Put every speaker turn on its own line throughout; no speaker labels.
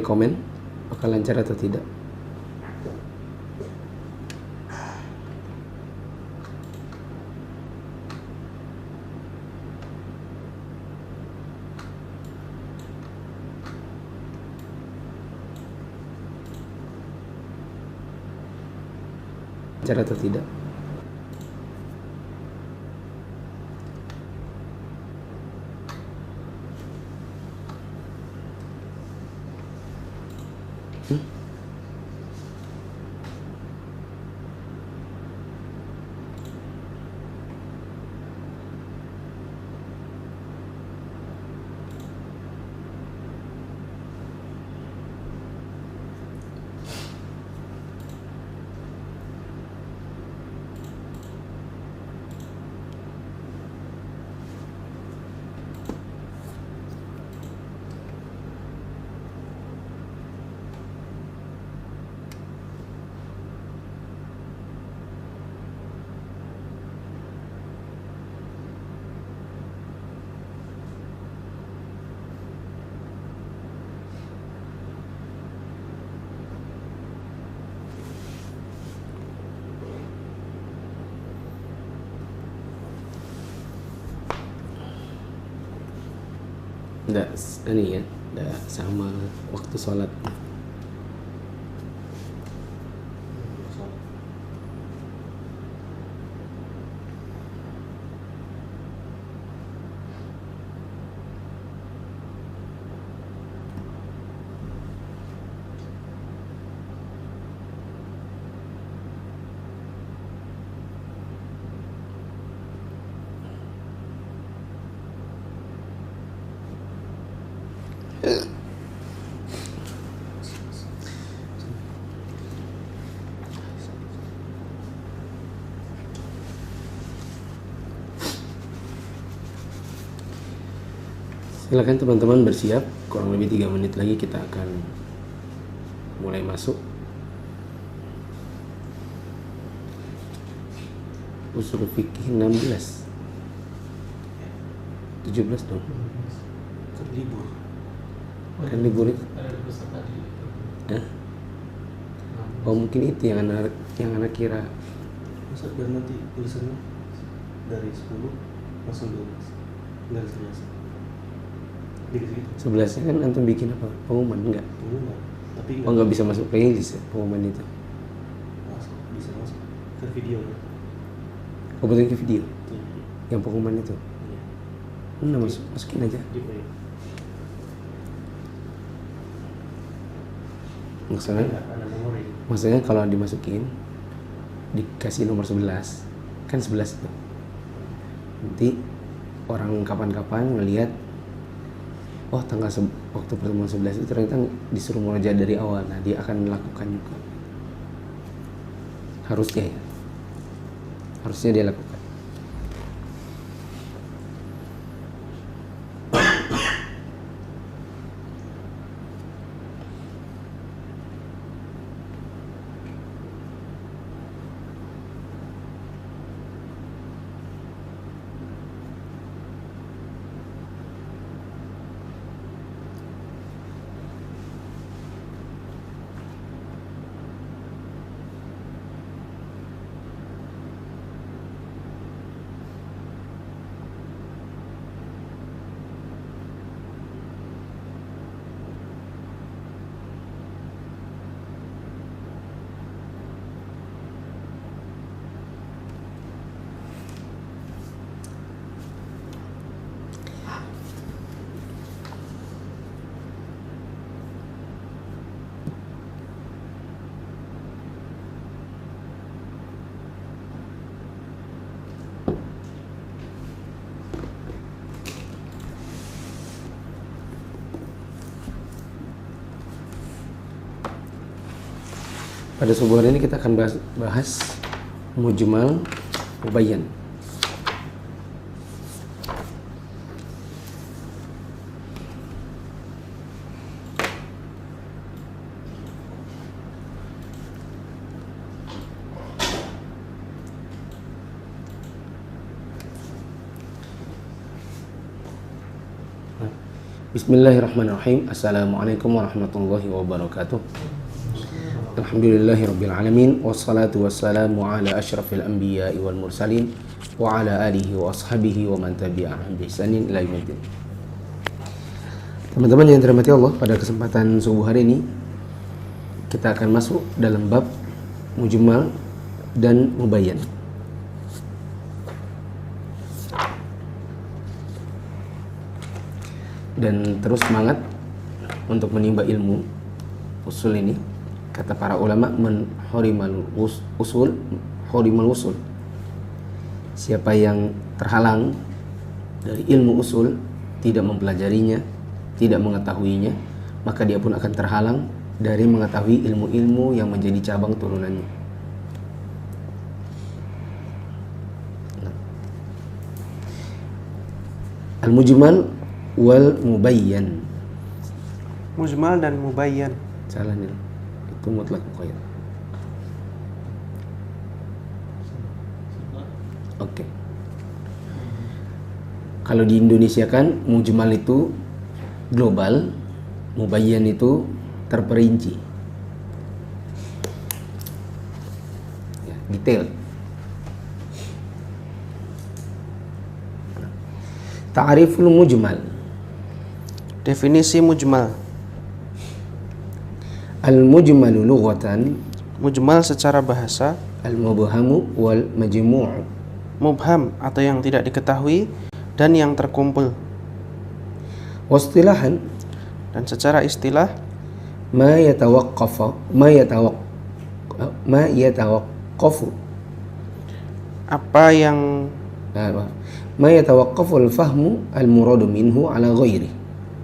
komen bakal lancar atau tidak. Lancar atau tidak. Nggak ini ya, nggak sama waktu sholat. Silakan teman-teman bersiap, kurang lebih 3 menit lagi kita akan mulai masuk. Usul fikih 16 17 dong. Kan libur itu. Oh mungkin itu yang anak kira.
Masa biar nanti tulisannya dari 10 langsung 12 dari 11
gitu. 11 kan antum bikin apa? Pengumuman enggak?
Pengumuman. Tapi
nggak bisa masuk playlist ya pengumuman itu.
Bisa masuk ke video ya.
Oh betul ke video?
Iya.
Yang pengumuman itu?
Iya.
Masukin aja. Maksudnya kalau dimasukin dikasih nomor 11 kan 11 itu nanti orang kapan-kapan ngelihat oh waktu pertemuan 11 itu ternyata disuruh murojaah dari awal, nah dia akan melakukan juga harusnya dia lakukan. Pada subuh hari ini kita akan bahas mujmal mubayyan. Bismillahirrahmanirrahim. Assalamualaikum warahmatullahi wabarakatuh. Alhamdulillahirabbil alamin wassalatu wassalamu ala asyrafil anbiya'i wal mursalin wa ala alihi wa ashabihi wa man tabi'ahum bi ihsanin ila yaumiddin. Teman-teman yang dirahmati Allah, pada kesempatan subuh hari ini kita akan masuk dalam bab mujmal dan mubayyan. Dan terus semangat untuk menimba ilmu usul ini. Kata para ulama, man hurimal usul hurimal usul. Siapa yang terhalang dari ilmu usul, tidak mempelajarinya, tidak mengetahuinya, maka dia pun akan terhalang dari mengetahui ilmu-ilmu yang menjadi cabang turunannya. Al-mujmal wal mubayyan.
Mujmal dan mubayyan.
Salah nih. Itu mutlak muqayyad. Oke. Kalau di Indonesia kan mujmal itu global, mubayyan itu terperinci. Ya, detail. Ta'riful mujmal.
Definisi mujmal.
Al-mujmalu lughatan,
Mujmal secara bahasa,
al-mubhamu wal majmu'.
mubham atau yang tidak diketahui dan yang terkumpul.
Wastilahan,
Dan secara istilah,
ma yatawaqqafu
apa yang
ma yatawaqqafu al-fahmu al-muradu minhu ala ghairi.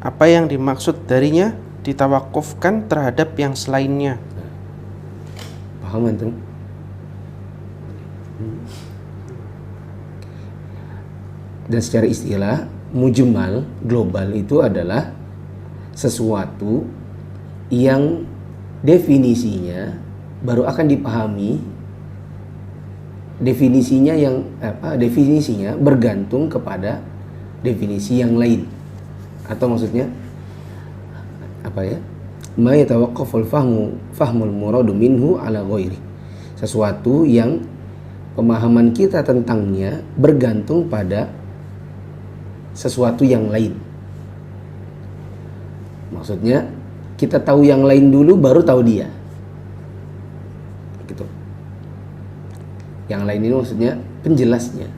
apa yang dimaksud darinya ditawakufkan terhadap yang selainnya.
Paham antum? Dan secara istilah, mujmal global itu adalah sesuatu yang definisinya baru akan dipahami, definisinya bergantung kepada definisi yang lain. Atau maksudnya apa ya? Ma yatawaqqaful fahmul muradu minhu ala ghairi. Sesuatu yang pemahaman kita tentangnya bergantung pada sesuatu yang lain. Maksudnya kita tahu yang lain dulu baru tahu dia. Gitu. Yang lain ini maksudnya penjelasnya.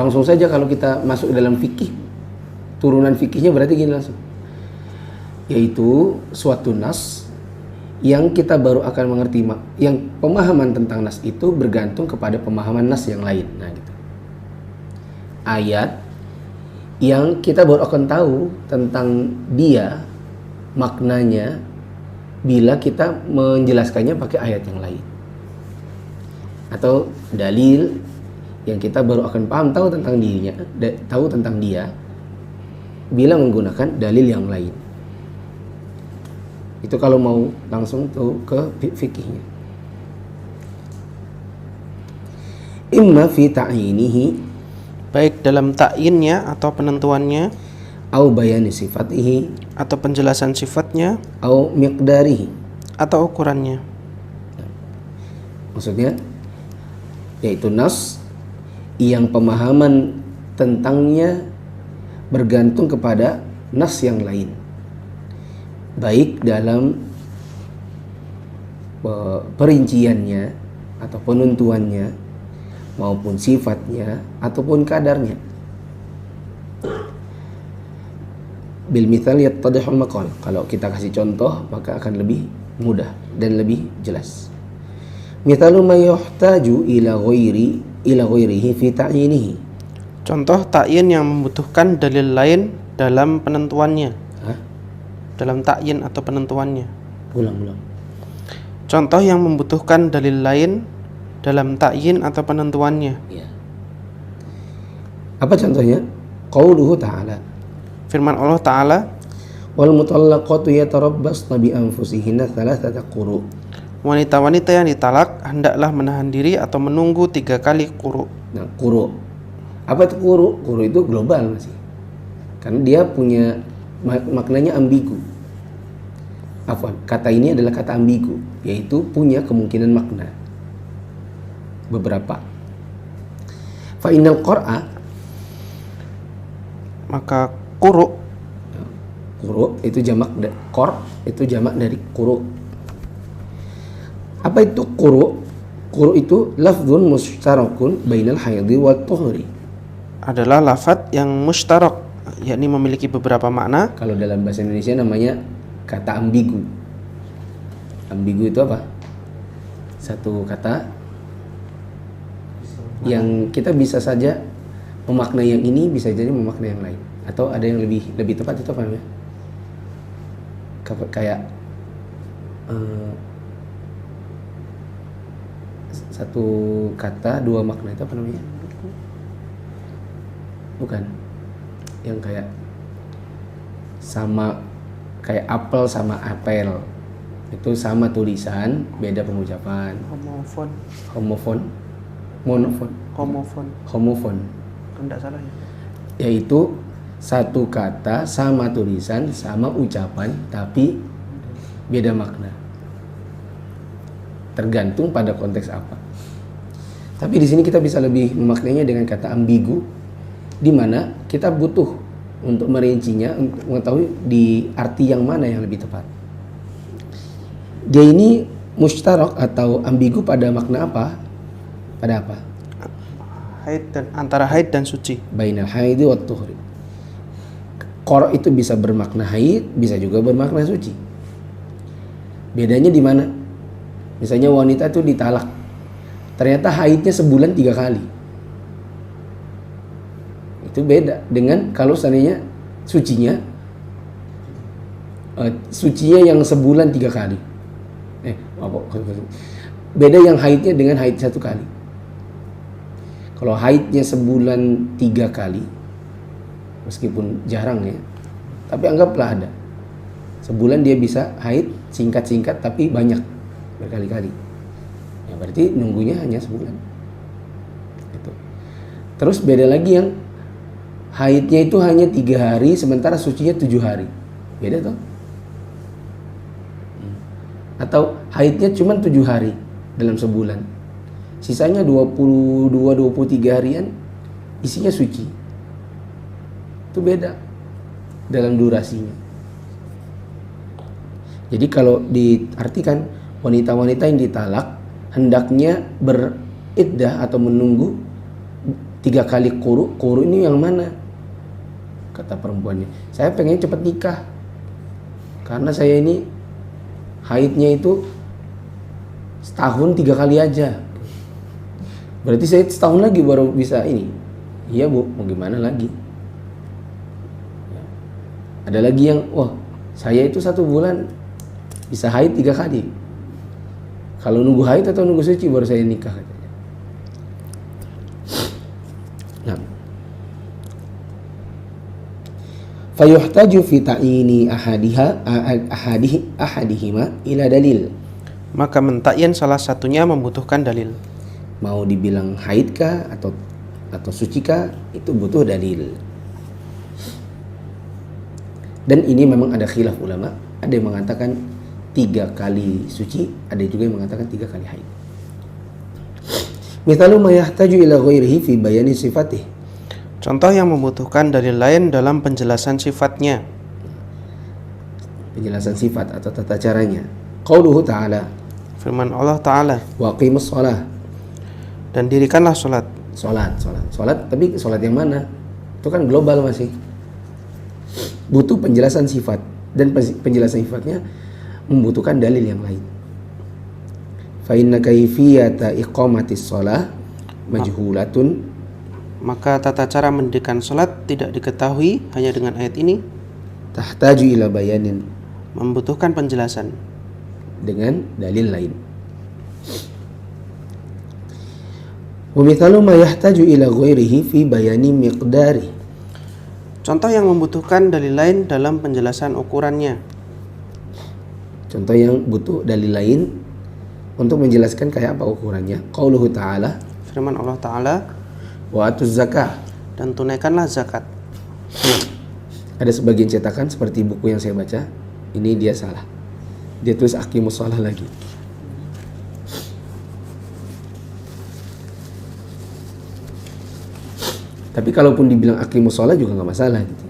Langsung saja kalau kita masuk dalam fikih, turunan fikihnya berarti gini langsung. Yaitu suatu nas yang kita baru akan mengerti, yang pemahaman tentang nas itu bergantung kepada pemahaman nas yang lain. Nah, gitu. Ayat yang kita baru akan tahu tentang dia, maknanya, bila kita menjelaskannya pakai ayat yang lain. Atau dalil yang kita baru akan tahu tentang dirinya, tahu tentang dia bila menggunakan dalil yang lain. Itu kalau mau langsung tuh ke fikihnya. Imma fi ta'yinihi,
Baik dalam ta'yinnya atau penentuannya,
au bayani sifatihi,
atau penjelasan sifatnya,
au miqdarihi.
atau ukurannya.
Maksudnya yaitu nas yang pemahaman tentangnya bergantung kepada nas yang lain, baik dalam perinciannya atau penentuannya, maupun sifatnya ataupun kadarnya. Bil mithal yattadihul maqal. Kalau kita kasih contoh maka akan lebih mudah dan lebih jelas. Mithalu ma yuhtaju ila ghairihi fi ta'yinihi.
Contoh ta'yin yang membutuhkan dalil lain dalam penentuannya.
Hah?
Dalam ta'yin atau penentuannya.
Ulang.
Contoh yang membutuhkan dalil lain dalam ta'yin atau penentuannya.
Ya. Apa contohnya? Qauluhu ta'ala.
Firman Allah Ta'ala,
Wal mutallaqatu yatarabbasna bi anfusihinna thalathata quru.
wanita-wanita yang ditalak hendaklah menahan diri atau menunggu 3 kali quru.
Nah, quru. Apa itu quru? Quru itu global masih. Karena dia punya maknanya ambigu. Afwan, kata ini adalah kata ambigu, yaitu punya kemungkinan makna beberapa. Fa innal qur'a,
maka quru,
quru itu jamak qor itu jamak dari quru. Apa itu quru? Quru itu lafdzun mustarakun bainal haidhi wat tuhri.
adalah lafadz yang mustarak, yakni memiliki beberapa makna.
Kalau dalam bahasa Indonesia namanya kata ambigu. Ambigu itu apa? Satu kata yang kita bisa saja memaknai yang ini, bisa jadi memaknai yang lain, atau ada yang lebih tepat, itu apa namanya? Kayak satu kata dua makna, itu apa namanya? Bukan, yang kayak sama, kayak apel sama apel, itu sama tulisan, beda pengucapan. Homofon.
Enggak salah ya.
Yaitu satu kata sama tulisan, sama ucapan, tapi beda makna. Tergantung pada konteks apa. Tapi di sini kita bisa lebih memaknainya dengan kata ambigu, di mana kita butuh untuk merincinya, untuk mengetahui di arti yang mana yang lebih tepat. Dia ini mustarak atau ambigu pada makna apa? Pada apa?
Haid dan antara haid dan suci.
Bainal haidi wat tuhri. Qor itu bisa bermakna haid, bisa juga bermakna suci. Bedanya di mana? Misalnya wanita itu ditalak, ternyata haidnya sebulan 3 kali. Itu beda dengan kalau seandainya sucinya yang sebulan 3 kali. Beda yang haidnya dengan haid 1 kali. Kalau haidnya sebulan 3 kali, meskipun jarang ya, tapi anggaplah ada. Sebulan dia bisa haid singkat-singkat tapi banyak, berkali-kali. Ya berarti nunggunya hanya sebulan. Gitu. Terus beda lagi yang haidnya itu hanya 3 hari, sementara sucinya 7 hari. Beda toh? Atau haidnya cuma 7 hari dalam sebulan, sisanya 22-23 harian isinya suci. Itu beda dalam durasinya. Jadi kalau diartikan wanita-wanita yang ditalak hendaknya beriddah atau menunggu 3 kali quru. Quru ini yang mana? Kata perempuannya, saya pengen cepat nikah karena saya ini haidnya itu setahun 3 kali aja. Berarti saya setahun lagi baru bisa ini. Iya bu, mau gimana lagi? Ya. Ada lagi yang, wah saya itu 1 bulan bisa haid 3 kali. Kalau nunggu haid atau nunggu suci baru saya nikah katanya. Nah, fayuhtaju fi ta'ini ahadihima ila dalil.
Maka mentakyin salah satunya membutuhkan dalil.
Mau dibilang haid kah atau suci kah, itu butuh dalil. Dan ini memang ada khilaf ulama. Ada yang mengatakan 3 kali suci, ada juga yang mengatakan 3 kali haid. Mithalu ma yahtaju ila ghairihi fi bayani sifatih.
Contoh yang membutuhkan dalil lain dalam penjelasan sifatnya.
Penjelasan sifat atau tata caranya. Qauluhu ta'ala,
Firman Allah Ta'ala,
wa aqimus shalah.
dan dirikanlah sholat.
Sholat, tapi sholat yang mana? Itu kan global masih. Butuh penjelasan sifat, dan penjelasan sifatnya membutuhkan dalil yang lain. Fa inna kaifiyata iqamatis shalah majhulatun.
Maka tata cara mendirikan sholat tidak diketahui hanya dengan ayat ini,
Tahtaju ila bayanin,
membutuhkan penjelasan
dengan dalil lain. Wa mithalu ma yahtaju ila ghairihi fi bayani miqdari.
Contoh yang membutuhkan dalil lain dalam penjelasan ukurannya.
Contoh yang butuh dalil lain untuk menjelaskan kayak apa ukurannya. Qauluhu ta'ala,
Firman Allah Ta'ala,
wa atuz zakah.
dan tunaikanlah zakat.
Ada sebagian cetakan seperti buku yang saya baca, ini dia salah. Dia tulis aqimus shalah lagi. Tapi kalaupun dibilang aqimus shalah juga nggak masalah gitu.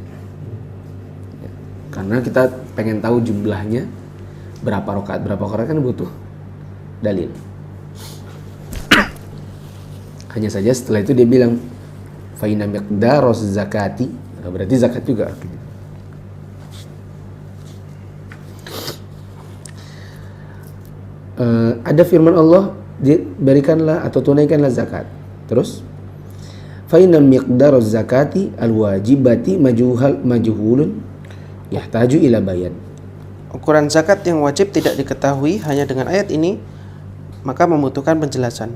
Ya, karena kita pengen tahu jumlahnya berapa rakaat kan butuh dalil. Hanya saja setelah itu dia bilang fa inna miqdaros zakati, nah, berarti zakat juga artinya. Ada firman Allah, berikanlah atau tunaikanlah zakat. Terus fa inna miqdaros zakati alwajibati majhulun yahtaju ila bayan.
Ukuran zakat yang wajib tidak diketahui hanya dengan ayat ini, maka membutuhkan penjelasan.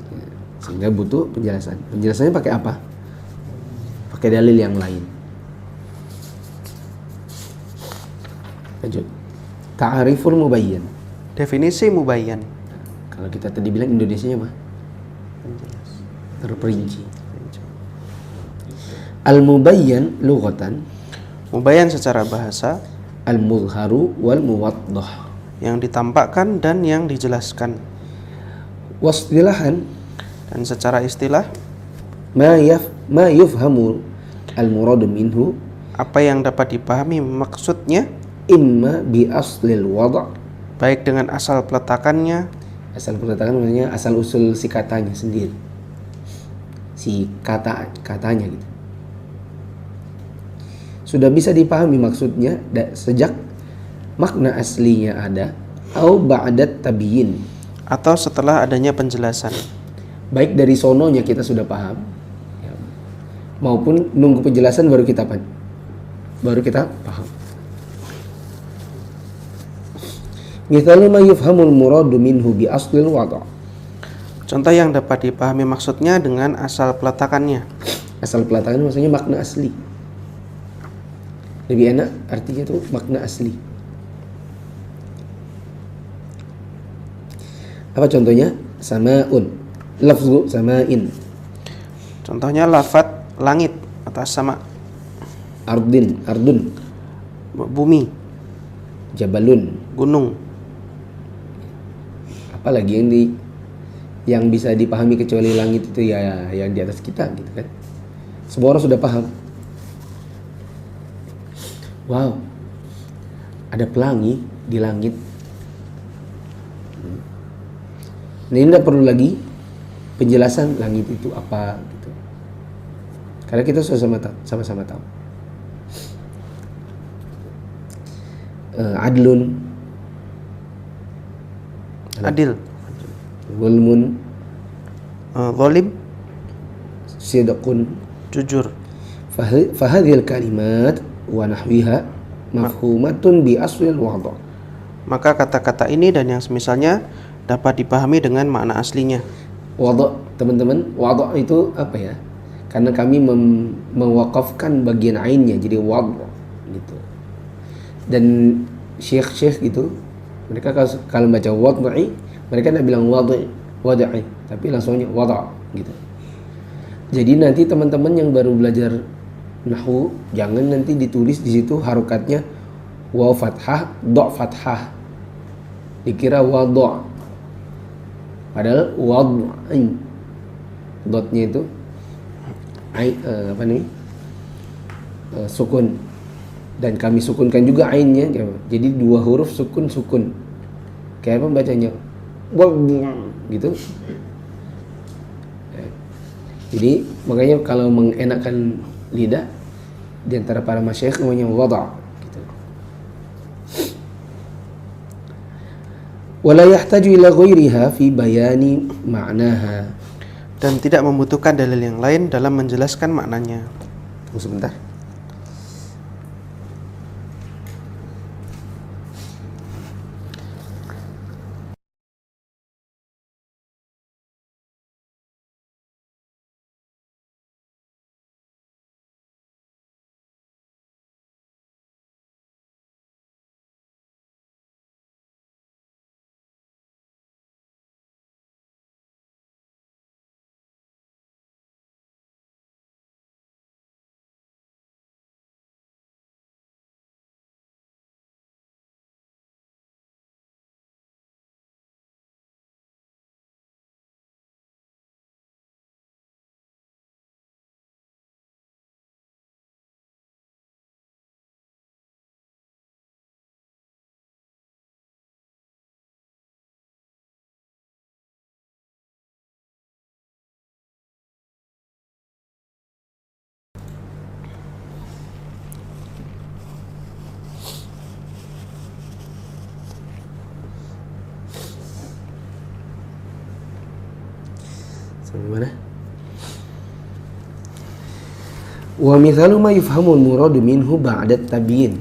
Sehingga butuh penjelasan. Penjelasannya pakai apa? Pakai dalil yang lain. Lanjut. Ta'ariful mubayyan.
Definisi mubayyan.
Kalau kita tadi bilang Indonesianya apa? Terperinci. Al-mubayyan lughatan.
Mubayyan secara bahasa,
Al-muzharu wal muwaddah.
yang ditampakkan dan yang dijelaskan.
Wasdilahan.
Dan secara istilah,
ma yufhamu al-muradu minhu,
apa yang dapat dipahami maksudnya,
imma bi aslil wada'.
baik dengan asal peletakannya.
Asal peletakan maksudnya asal usul si katanya sendiri. Si katanya gitu. Sudah bisa dipahami maksudnya sejak makna aslinya ada, au ba'dat tabyin,
atau setelah adanya penjelasan.
baik dari sononya kita sudah paham ya, maupun nunggu penjelasan baru kita paham. Mithalu ma yufhamul muradu minhu bi aslil wada'.
Contoh yang dapat dipahami maksudnya dengan asal peletakannya.
Asal peletakan maksudnya makna asli. Lebih enak artinya tuh makna asli. Apa contohnya? Sama'un, lafzu sama'in.
Contohnya lafadz langit atau sama.
Ardun,
Bumi,
jabalun.
gunung.
Apalagi yang bisa dipahami kecuali langit itu ya yang di atas kita gitu kan. Semua orang sudah paham. Wow, ada pelangi di langit. Nah, ini tidak perlu lagi penjelasan langit itu apa gitu. Karena kita sudah sama-sama tahu. Adlun,
Adil,
zulmun,
zalim,
sidqun.
jujur.
Fahadhil kalimat wa nahwiha mafhumatun bi aslil wada'.
Maka kata-kata ini dan yang semisalnya dapat dipahami dengan makna aslinya.
Wada', teman-teman, wada' itu apa ya? Karena kami mewakafkan bagian ainnya jadi wada' gitu. Dan syekh gitu, mereka kalau baca wada'i, mereka tidak bilang wada'i, tapi langsungnya wada' gitu. Jadi nanti teman-teman yang baru belajar nahwu, jangan nanti ditulis di situ harokatnya waw fathah, do fathah, dikira wada', padahal wad'i, dotnya itu sukun, dan kami sukunkan juga ainnya, jadi dua huruf sukun. Kayak apa bacanya? Gitu. Jadi makanya kalau mengenakan lidah di antara para masyayikh namanya wada' gitu. Wala yahtaju ila ghairiha fi bayani ma'naha.
Dan tidak membutuhkan dalil yang lain dalam menjelaskan maknanya.
Tunggu sebentar. Mana? Wa mithalu ma yufhamul muradu minhu ba'da tabyin.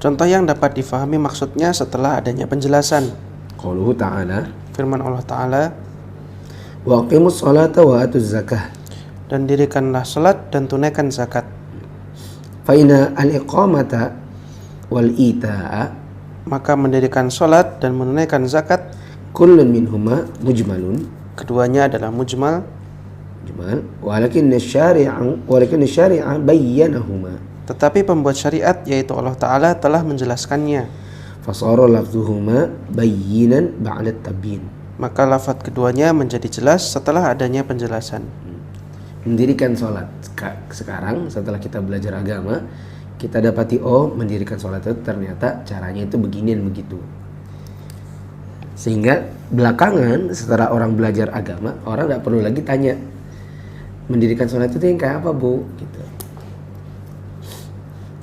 Contoh yang dapat difahami maksudnya setelah adanya penjelasan.
Qauluhu ta'ala,
Firman Allah Ta'ala,
wa aqimus salata wa atuz zakah.
dan dirikanlah salat dan tunaikan zakat.
Fa inna al-iqamata wal ita'a
Maka mendirikan salat dan menunaikan zakat,
kullun minhuma mujmalun.
keduanya adalah mujmal,
Walakin syari'a bayyanahuma.
tetapi pembuat syariat yaitu Allah Ta'ala telah menjelaskannya.
Fasara lafzuhuma bayyinan ba'da tabyin.
Maka lafaz keduanya menjadi jelas setelah adanya penjelasan.
Mendirikan sholat. Sekarang setelah kita belajar agama, kita dapati mendirikan sholat itu ternyata caranya itu begini dan begitu. Sehingga belakangan setelah orang belajar agama, orang tidak perlu lagi tanya mendirikan sholat itu yang kayak apa, Bu? Gitu.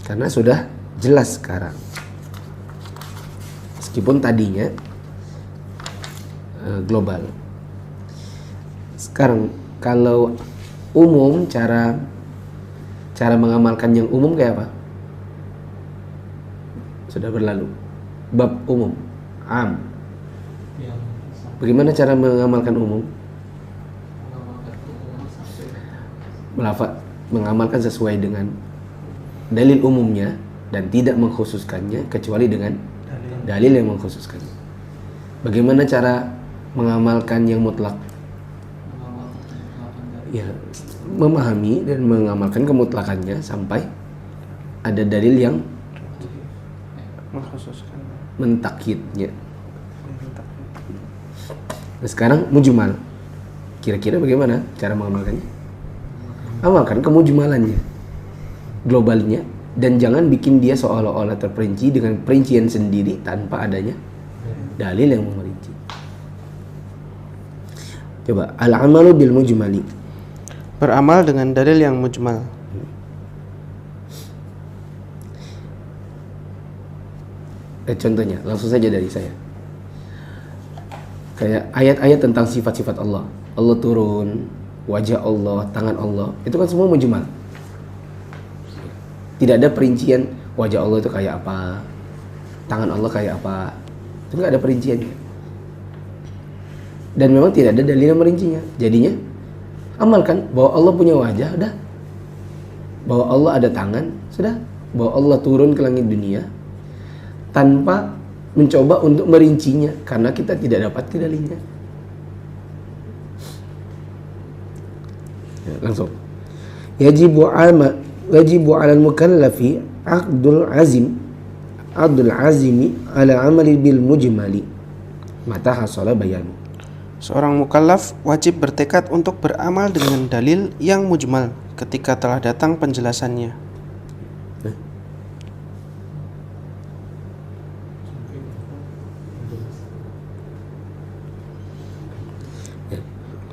Karena sudah jelas sekarang. Meskipun tadinya global. Sekarang kalau umum, cara mengamalkan yang umum kayak apa? Sudah berlalu. Bab umum, am. Bagaimana cara mengamalkan umum? Mengamalkan sesuai dengan dalil umumnya dan tidak mengkhususkannya kecuali dengan dalil yang mengkhususkannya. Bagaimana cara mengamalkan yang mutlak? Ya, memahami dan mengamalkan kemutlakannya sampai ada dalil yang
Mengkhususkan.
mentakyidnya. Nah, sekarang mujmal. Kira-kira bagaimana cara mengamalkannya? Amalkan kemujmalannya, globalnya, dan jangan bikin dia seolah-olah terperinci dengan perincian sendiri tanpa adanya dalil yang memerinci. Coba al-amalu bil mujmali.
Beramal dengan dalil yang mujmal.
Contohnya, langsung saja dari saya. Kayak ayat-ayat tentang sifat-sifat Allah. Allah turun, wajah Allah, tangan Allah, itu kan semua mujmal. Tidak ada perincian wajah Allah itu kayak apa, tangan Allah kayak apa. Itu nggak ada perinciannya. Dan memang tidak ada dalil yang merincinya. Jadinya amalkan bahwa Allah punya wajah, sudah. Bahwa Allah ada tangan, sudah. Bahwa Allah turun ke langit dunia, tanpa mencoba untuk merincinya karena kita tidak dapat dalilnya. Ya, langsung. Yajibu 'alal mukallafi 'aqdul azimi 'ala 'amali bil mujmali mata hasala bayanu.
Seorang mukallaf wajib bertekad untuk beramal dengan dalil yang mujmal ketika telah datang penjelasannya.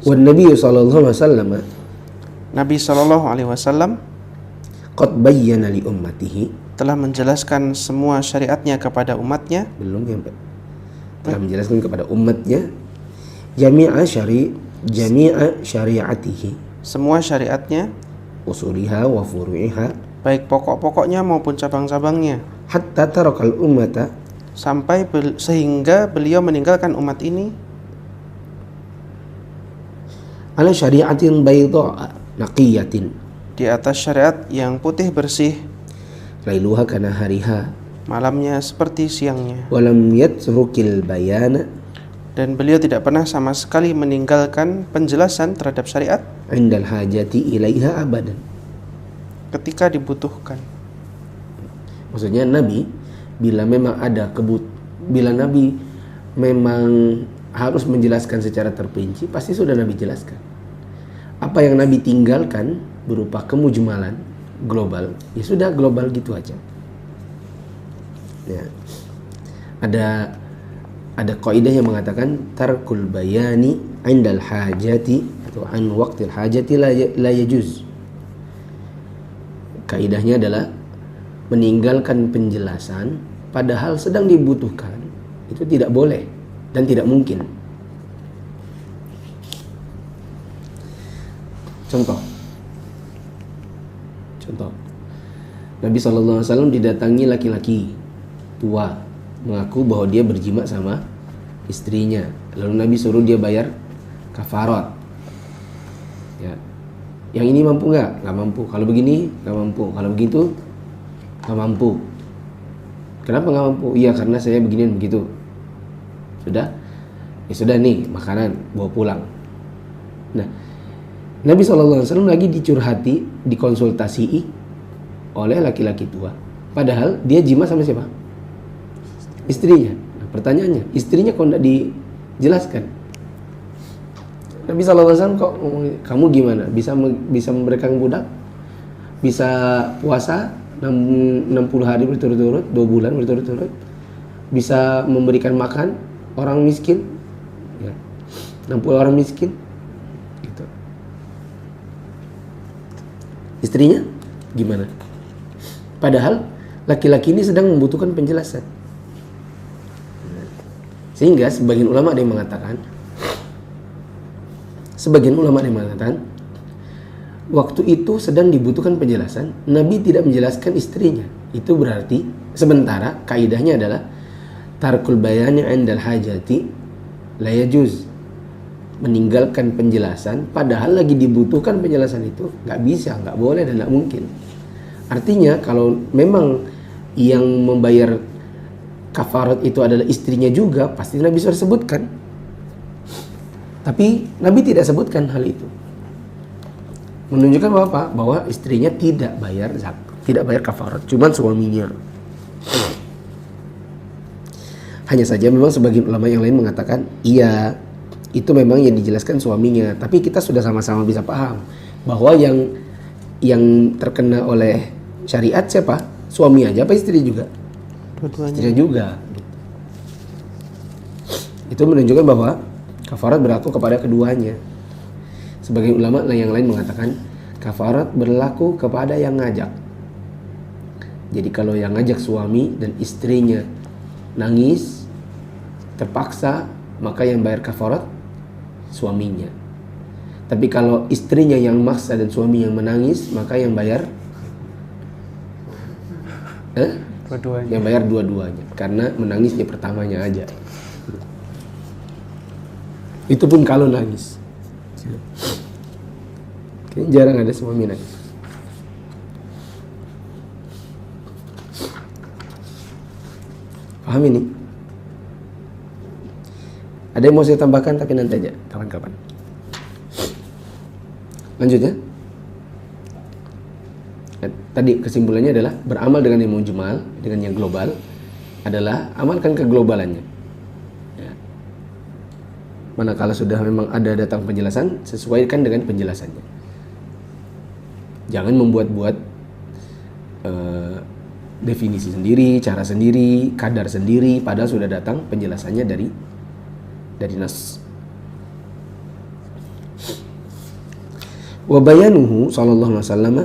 Wan Nabi sallallahu alaihi wasallam
Nabi Shallallahu Alaihi Wasallam
qad bayyana li ummatihi,
telah menjelaskan semua syariatnya kepada umatnya.
belum ya Pak? Telah menjelaskan kepada umatnya jami'a syari'atihi,
Semua syariatnya,
usuliha wa furu'iha,
baik pokok-pokoknya maupun cabang-cabangnya,
hatta tarakal ummata,
sehingga beliau meninggalkan umat ini
ala syari'atin bayda naqiyatin,
di atas syariat yang putih bersih,
lailuha kana hariha,
malamnya seperti siangnya.
walam yatrukil bayana
Dan beliau tidak pernah sama sekali meninggalkan penjelasan terhadap syariat
indal hajati ilaiha abadan.
ketika dibutuhkan.
Maksudnya Nabi bila memang ada bila Nabi memang harus menjelaskan secara terperinci, pasti sudah Nabi jelaskan. Apa yang Nabi tinggalkan berupa kemujmalan global, ya sudah global gitu aja. Ya. Ada kaidah yang mengatakan tarkul bayani indal hajati atau an waqtil hajati la yajuz. Kaidahnya adalah meninggalkan penjelasan padahal sedang dibutuhkan, itu tidak boleh dan tidak mungkin. Contoh. Nabi SAW didatangi laki-laki tua mengaku bahwa dia berjima sama istrinya. Lalu Nabi suruh dia bayar kafarat. Ya. Yang ini mampu nggak? Nggak mampu. Kalau begini nggak mampu. Kalau begitu nggak mampu. Kenapa nggak mampu? Iya karena saya begini dan begitu. Sudah? Ya sudah nih makanan bawa pulang. Nah, Nabi SAW lagi dicurhati, dikonsultasi oleh laki-laki tua. Padahal dia jima sama siapa? Istrinya. Nah, pertanyaannya, istrinya kok tidak dijelaskan? Nabi SAW kok kamu gimana? Bisa memberikan budak? Bisa puasa 60 hari berturut-turut, 2 bulan berturut-turut? Bisa memberikan makan orang miskin? Ya. 60 orang miskin? Gitu. Istrinya gimana? Padahal laki-laki ini sedang membutuhkan penjelasan. Sehingga sebagian ulama ada yang mengatakan waktu itu sedang dibutuhkan penjelasan, Nabi tidak menjelaskan istrinya. Itu berarti sementara kaidahnya adalah tarkul bayani 'indal hajati la yajuz. Meninggalkan penjelasan padahal lagi dibutuhkan penjelasan itu nggak bisa, nggak boleh dan nggak mungkin. Artinya kalau memang yang membayar kafarat itu adalah istrinya juga, pasti Nabi sudah sebutkan. Tapi Nabi tidak sebutkan hal itu. Menunjukkan bahwa apa? Bahwa istrinya tidak bayar zakat, tidak bayar kafarat, cuman suaminya. Hanya saja memang sebagian ulama yang lain mengatakan, iya, itu memang yang dijelaskan suaminya. Tapi kita sudah sama-sama bisa paham bahwa yang terkena oleh syariat siapa? Suami aja apa istri juga?
Dua-duanya.
Istri juga. Itu menunjukkan bahwa kafarat berlaku kepada keduanya. Sebagian ulama yang lain mengatakan kafarat berlaku kepada yang ngajak. Jadi kalau yang ngajak suami dan istrinya nangis terpaksa, maka yang bayar kafarat suaminya. Tapi kalau istrinya yang maksa dan suami yang menangis, maka yang bayar
Dua-duanya.
yang bayar dua-duanya, karena menangisnya pertamanya aja. Itu pun kalau nangis. Kayaknya jarang ada suami nangis. Paham ini? Ada yang mau saya tambahkan tapi nanti aja, kapan-kapan. Lanjut ya. Tadi kesimpulannya adalah beramal dengan yang mujmal, dengan yang global adalah amalkan keglobalannya. Ya. Manakala sudah memang ada datang penjelasan, sesuaikan dengan penjelasannya. Jangan membuat-buat definisi sendiri, cara sendiri, kadar sendiri, padahal sudah datang penjelasannya dari nas. Wa bayanuhu sallallahu alaihi wasallam,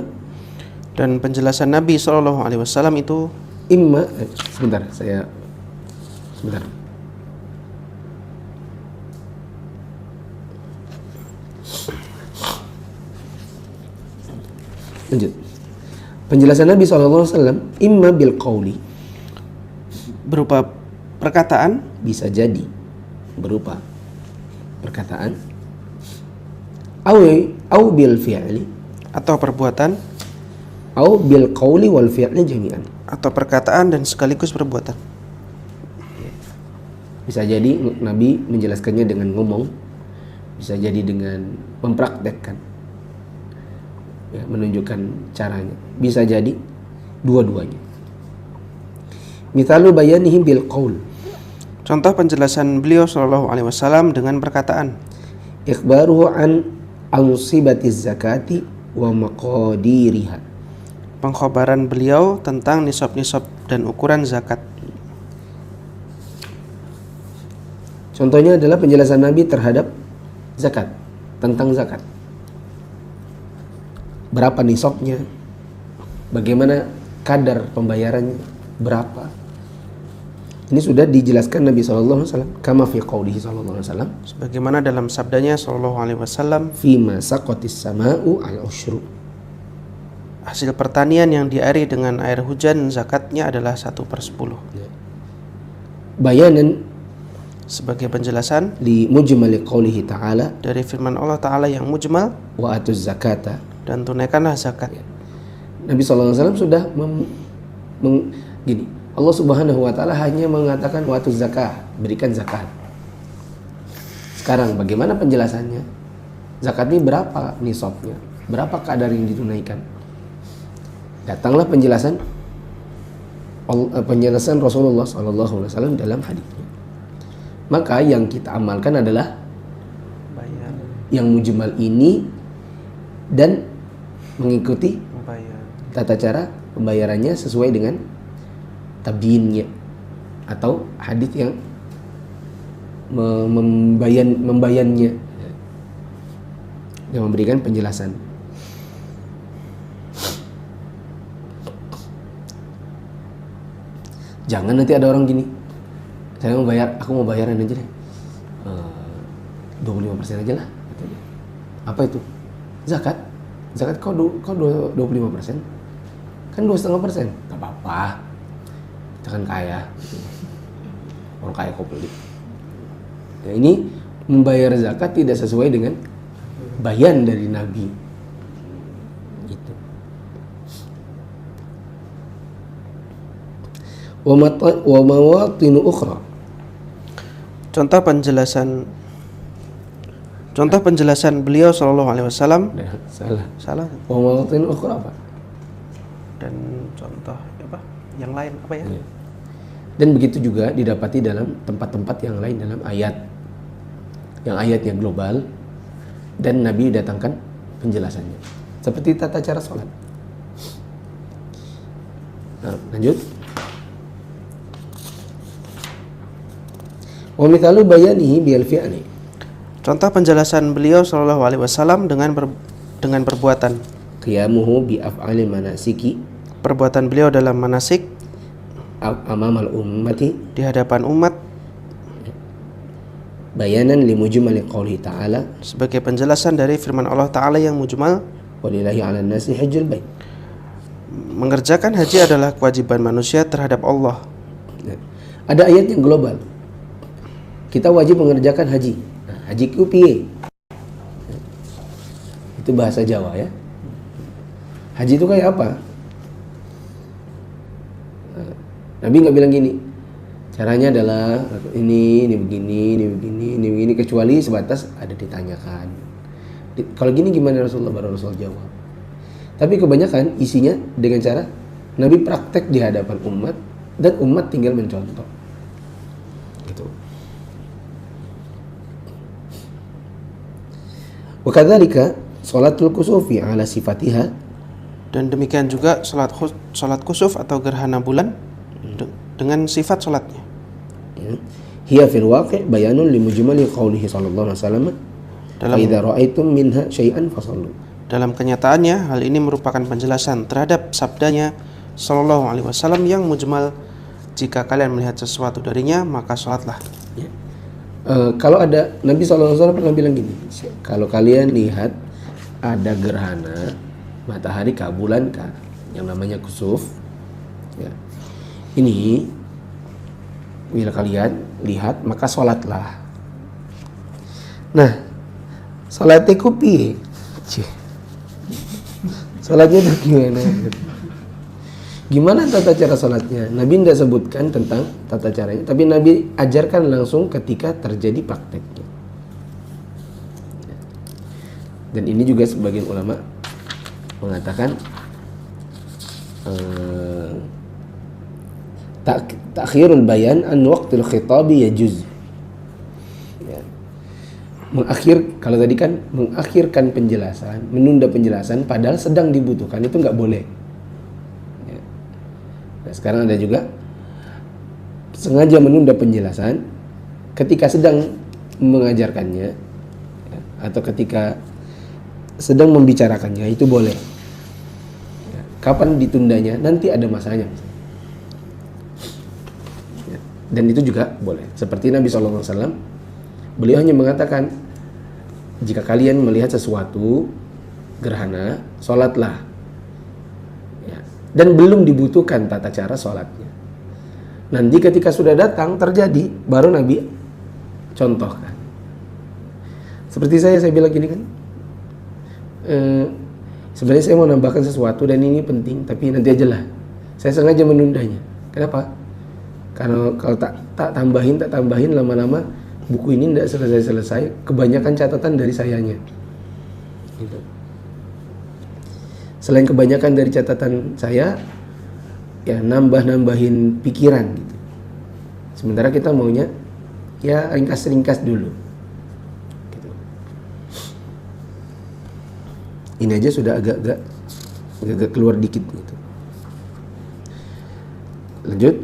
Dan penjelasan Nabi SAW itu
imma sebentar. Lanjut. Penjelasan Nabi SAW imma bil qawli,
berupa perkataan,
bisa jadi berupa perkataan, au bil fi'li,
atau perbuatan,
au bil qawli wal fi'li jami'an.
atau perkataan dan sekaligus perbuatan.
Bisa jadi Nabi menjelaskannya dengan ngomong, bisa jadi dengan mempraktekkan, ya, menunjukkan caranya. Bisa jadi dua-duanya. Mithalu bayanihi bil qaul,
Contoh penjelasan beliau SAW dengan perkataan,
ikhbaruhu an ansibatiz zakati wa maqadiriha,
pengkhabaran beliau tentang nisab-nisab dan ukuran zakat.
Contohnya adalah penjelasan Nabi terhadap zakat, tentang zakat. Berapa nisabnya? Bagaimana kadar pembayarannya? Berapa? Ini sudah dijelaskan Nabi SAW kama fi qaulihi SAW
sebagaimana dalam sabdanya sallallahu alaihi wasallam,
fima saqatis sama'u al-ushru.
hasil pertanian yang diairi dengan air hujan zakatnya adalah 1/10.
Bayanan
Sebagai penjelasan
li mujmali qaulihi ta'ala
dari firman Allah Ta'ala yang mujmal,
wa atuz zakata.
dan tunaikanlah zakat.
Nabi SAW sudah gini, Allah Subhanahu wa Ta'ala hanya mengatakan wa atuz zakah, berikan zakat. Sekarang bagaimana penjelasannya? Zakat ini berapa nisabnya? Berapa kadar yang ditunaikan? Datanglah penjelasan Rasulullah SAW dalam hadisnya. Maka yang kita amalkan adalah
Bayar,
yang mujmal ini dan mengikuti
bayar.
tata cara pembayarannya sesuai dengan tabiinnya atau hadis yang membayannya yang memberikan penjelasan. Jangan nanti ada orang gini, aku mau bayaran aja deh, 25% aja lah, katanya. Apa itu? Zakat kau 25%, kan 2,5%, gak apa-apa, kita kan kaya, orang kaya kau beli. Nah, ini membayar zakat tidak sesuai dengan bayan dari Nabi. Gitu. Wa mawatinu ukhra.
Contoh penjelasan beliau sallallahu alaihi wasallam. Salah.
Wa mawatinu ukhra apa?
Dan contoh apa? Yang lain apa ya?
Ya. Dan begitu juga didapati dalam tempat-tempat yang lain dalam ayat. Yang ayatnya global dan Nabi datangkan penjelasannya. Seperti tata cara sholat. Nah, lanjut. Wa mithalu bayanihi bil fi'li.
Contoh penjelasan beliau sallallahu alaihi wasallam dengan perbuatan.
Qiyamuhu bi af'ali manasiki.
Perbuatan beliau dalam manasik
Amamal ummati.
di hadapan umat
Bayanan li mujmali qawli ta'ala.
sebagai penjelasan dari firman Allah Ta'ala yang mujmal,
Walillahi 'alan nasi hajjul bait.
mengerjakan haji adalah kewajiban manusia terhadap Allah.
Nah, ada ayat yang global. Kita wajib mengerjakan haji. Nah, haji ku piye? Itu bahasa Jawa ya. Haji itu kayak apa? Nah, Nabi nggak bilang gini. Caranya adalah ini begini, kecuali sebatas ada ditanyakan. Kalau gini gimana Rasulullah? Baru Rasul jawab. Tapi kebanyakan isinya dengan cara Nabi praktek di hadapan umat dan umat tinggal mencontoh. Gitu. Wa kadzalika sholatul kusufi ala sifatiha.
Dan demikian juga salat kusuf atau gerhana bulan dengan sifat salatnya.
Hiya fil waqi' bayanun li mujmali qawlihi sallallahu alaihi wasallam. Fa idza ra'aitum minha syai'an fasallu.
Dalam kenyataannya, hal ini merupakan penjelasan terhadap sabdanya sallallahu alaihi wasallam yang mujmal, jika kalian melihat sesuatu darinya maka salatlah.
Ya. Kalau ada Nabi SAW pernah bilang gini, kalau kalian lihat ada gerhana matahari kah, bulan kah, yang namanya kusuf, ya, ini bila kalian lihat maka sholatlah. Nah, sholatnya kupi, sholatnya itu gimana? Gimana tata cara sholatnya? Nabi tidak sebutkan tentang tata caranya, tapi Nabi ajarkan langsung ketika terjadi prakteknya. Dan ini juga sebagian ulama mengatakan takhirul bayan an waqtil khitabi yajuz. Ya. Kalau tadi kan mengakhirkan penjelasan, menunda penjelasan padahal sedang dibutuhkan, itu nggak boleh. Ya. Nah, sekarang ada juga sengaja menunda penjelasan ketika sedang mengajarkannya, ya, atau ketika sedang membicarakannya, itu boleh. Ya. Kapan ditundanya? Nanti ada masanya. Dan itu juga boleh. Seperti Nabi SAW, beliau hanya mengatakan, jika kalian melihat sesuatu gerhana, sholatlah. Ya. Dan belum dibutuhkan tata cara sholatnya. Nanti ketika sudah datang terjadi, baru Nabi contohkan. Seperti saya bilang gini kan, sebenarnya saya mau nambahkan sesuatu dan ini penting, tapi nanti aja lah. Saya sengaja menundanya. Kenapa? Karena kalau tak tambahin lama-lama buku ini tidak selesai-selesai. Kebanyakan catatan dari sayanya. Gitu. Selain kebanyakan dari catatan saya, ya nambahin pikiran gitu. Sementara kita maunya ya ringkas-ringkas dulu. Gitu. Ini aja sudah agak keluar dikit gitu. Lanjut.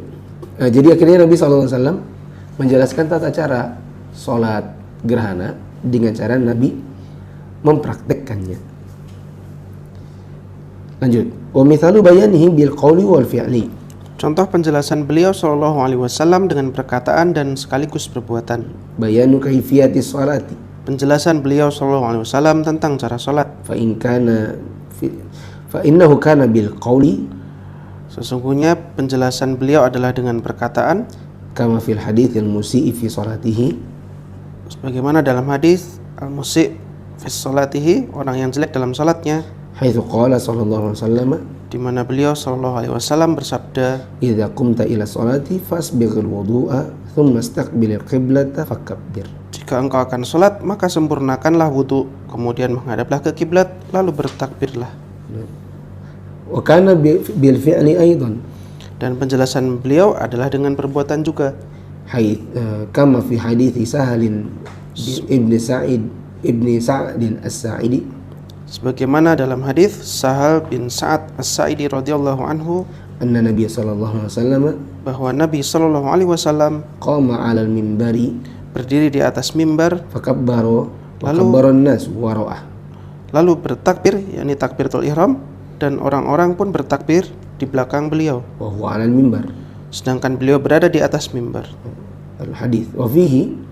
Nah, jadi akhirnya Nabi SAW menjelaskan tata cara sholat gerhana dengan cara Nabi mempraktekkannya. Lanjut. Wa mithalu bayanihi bil qawli wal fi'li.
Contoh penjelasan beliau Shallallahu Alaihi Wasallam dengan perkataan dan sekaligus perbuatan.
Bayanu kaifiyati sholati.
Penjelasan beliau Shallallahu Alaihi Wasallam tentang cara sholat.
Fa innahu kana bil qawli.
Sesungguhnya penjelasan beliau adalah dengan perkataan,
Kama fil hadits al-musi'i fi sholatihi.
sebagaimana dalam hadis al-musi' fi sholatihi, orang yang jelek dalam salatnya,
Haitsu qala sallallahu alaihi wasallam,
di mana beliau Shallallahu Alaihi Wasallam bersabda,
idza qumta ila sholati fasbighil wudu'a thumma istaqbilil qiblata fakabbir.
jika engkau akan sholat maka sempurnakanlah wudu, kemudian menghadaplah ke kiblat, lalu bertakbirlah.
Wa kana bil fi'li aidan.
Dan penjelasan beliau adalah dengan perbuatan juga.
Kama fi hadithi Sahalin ibni Sa'd as-Sa'idi,
Sebagaimana dalam hadis Sahal bin Sa'ad as-Sa'idi radhiyallahu anhu,
anna Nabi sallallahu alaihi wasallam
bahwa Nabi Shallallahu Alaihi Wasallam
qama 'alal minbari
berdiri di atas mimbar,
fakabbara wa kabbara an-nas wara'ah.
lalu bertakbir, yakni takbiratul ihram, dan orang-orang pun bertakbir di belakang beliau,
Wa huwa 'alal minbar.
sedangkan beliau berada di atas mimbar.
Al-hadits wa fihi,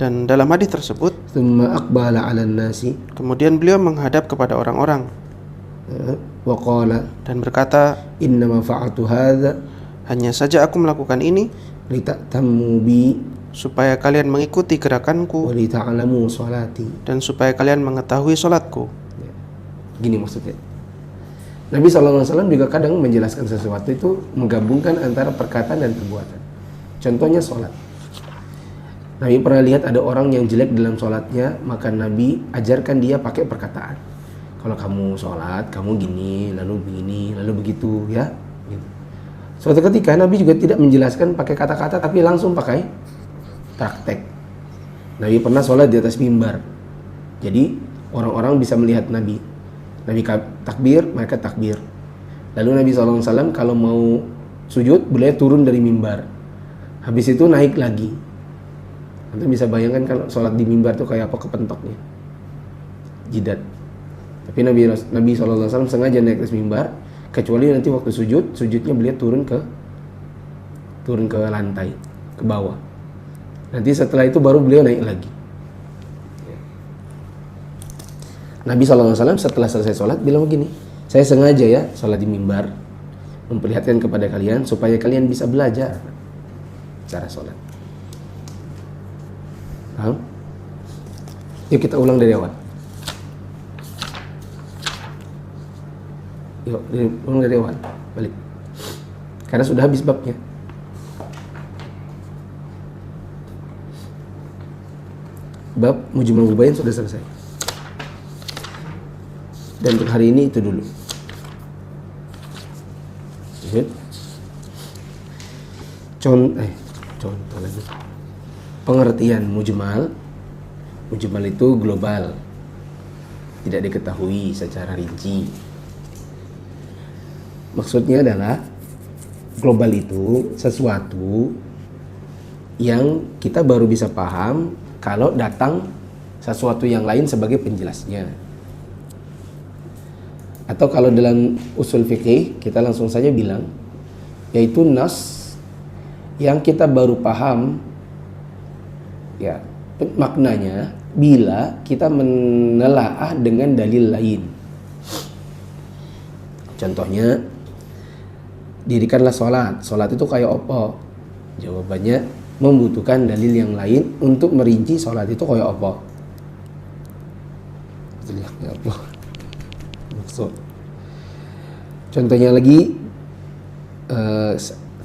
Dan dalam hadis tersebut,
thumma aqbala 'alan nasi
kemudian beliau menghadap kepada orang-orang
wa qala
dan berkata,
inna ma fa'altu hadza
hanya saja aku melakukan ini
lita'tammu bi
supaya kalian mengikuti
wa
gerakanku
lita'lamu sholati.
dan supaya kalian mengetahui sholatku.
Gini maksudnya. Nabi SAW juga kadang menjelaskan sesuatu itu menggabungkan antara perkataan dan perbuatan. Contohnya sholat. Nabi pernah lihat ada orang yang jelek dalam sholatnya, maka Nabi ajarkan dia pakai perkataan. Kalau kamu sholat, kamu gini, lalu begini, lalu begitu, ya. Gitu. Suatu ketika Nabi juga tidak menjelaskan pakai kata-kata, tapi langsung pakai praktek. Nabi pernah sholat di atas mimbar. Jadi orang-orang bisa melihat Nabi. Nabi takbir, mereka takbir. Lalu Nabi SAW kalau mau sujud, beliau turun dari mimbar. Habis itu naik lagi. Anda bisa bayangkan kalau sholat di mimbar itu kayak apa kepentoknya, jidat. Tapi Nabi SAW sengaja naik ke mimbar, kecuali nanti waktu sujudnya beliau turun ke lantai, ke bawah. Nanti setelah itu baru beliau naik lagi. Nabi SAW setelah selesai sholat bilang begini, saya sengaja ya sholat di mimbar, memperlihatkan kepada kalian supaya kalian bisa belajar cara sholat. Paham? Yuk kita ulang dari awal. Yuk ulang dari awal, balik. Karena sudah habis babnya. Bab Mujmal Mubayin sudah selesai. Dan untuk hari ini itu dulu. Contoh lagi. Pengertian mujmal. Mujmal itu global, tidak diketahui secara rinci. Maksudnya adalah global itu sesuatu yang kita baru bisa paham kalau datang sesuatu yang lain sebagai penjelasnya. Atau kalau dalam usul fikih kita langsung saja bilang, yaitu nas yang kita baru paham ya maknanya bila kita menelaah dengan dalil lain. Contohnya, dirikanlah sholat. Sholat itu kayak apa? Jawabannya membutuhkan dalil yang lain untuk merinci sholat itu kayak apa. Itulah kayak apa maksud. Contohnya lagi,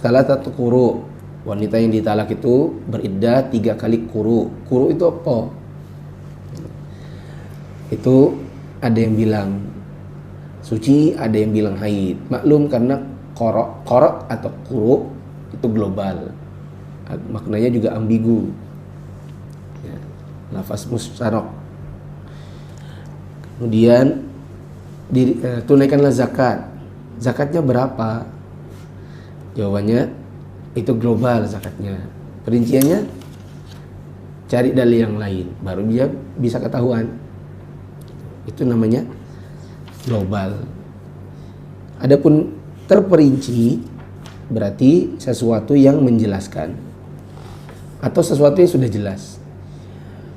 salah satu quru, wanita yang ditalak itu beriddah 3 kali quru. Quru itu apa? Itu ada yang bilang suci, ada yang bilang haid. Maklum karena korok atau quru itu global, maknanya juga ambigu ya, lafaz mustarok. Kemudian tunaikanlah zakat. Zakatnya berapa? Jawabannya itu global zakatnya. Perinciannya cari dalil yang lain, baru dia bisa ketahuan. Itu namanya global. Adapun terperinci berarti sesuatu yang menjelaskan atau sesuatu yang sudah jelas.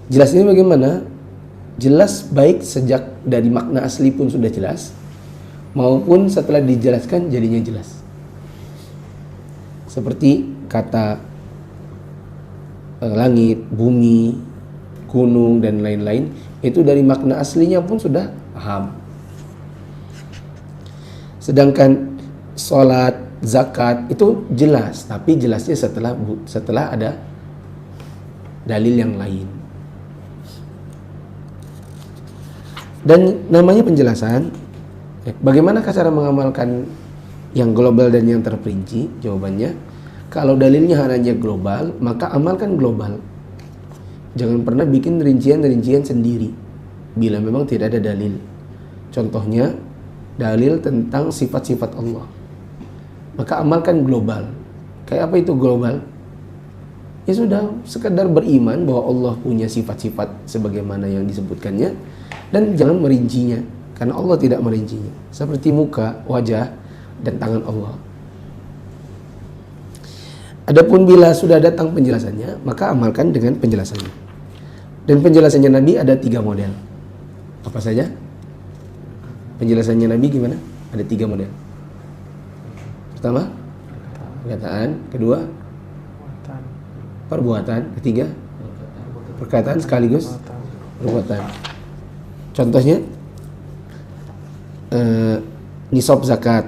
Jelas ini bagaimana? Jelas baik sejak dari makna asli pun sudah jelas, maupun setelah dijelaskan jadinya jelas. Seperti kata langit, bumi, gunung dan lain-lain, itu dari makna aslinya pun sudah paham. Sedangkan sholat, zakat itu jelas, tapi jelasnya setelah ada dalil yang lain. Dan namanya penjelasan. Bagaimana cara mengamalkan yang global dan yang terperinci? Jawabannya, kalau dalilnya hanya global, maka amalkan global. Jangan pernah bikin rincian-rincian sendiri bila memang tidak ada dalil. Contohnya, dalil tentang sifat-sifat Allah, maka amalkan global. Kayak apa itu global? Ya sudah, sekedar beriman bahwa Allah punya sifat-sifat sebagaimana yang disebutkannya, dan jangan merincinya, karena Allah tidak merincinya. Seperti muka, wajah, dan tangan Allah. Adapun bila sudah datang penjelasannya, maka amalkan dengan penjelasannya. Dan penjelasannya Nabi ada 3 model. Apa saja? Penjelasannya Nabi gimana? Ada 3 model. Pertama, perkataan. Kedua, perbuatan. Ketiga, perkataan sekaligus perbuatan. Contohnya, nisab zakat,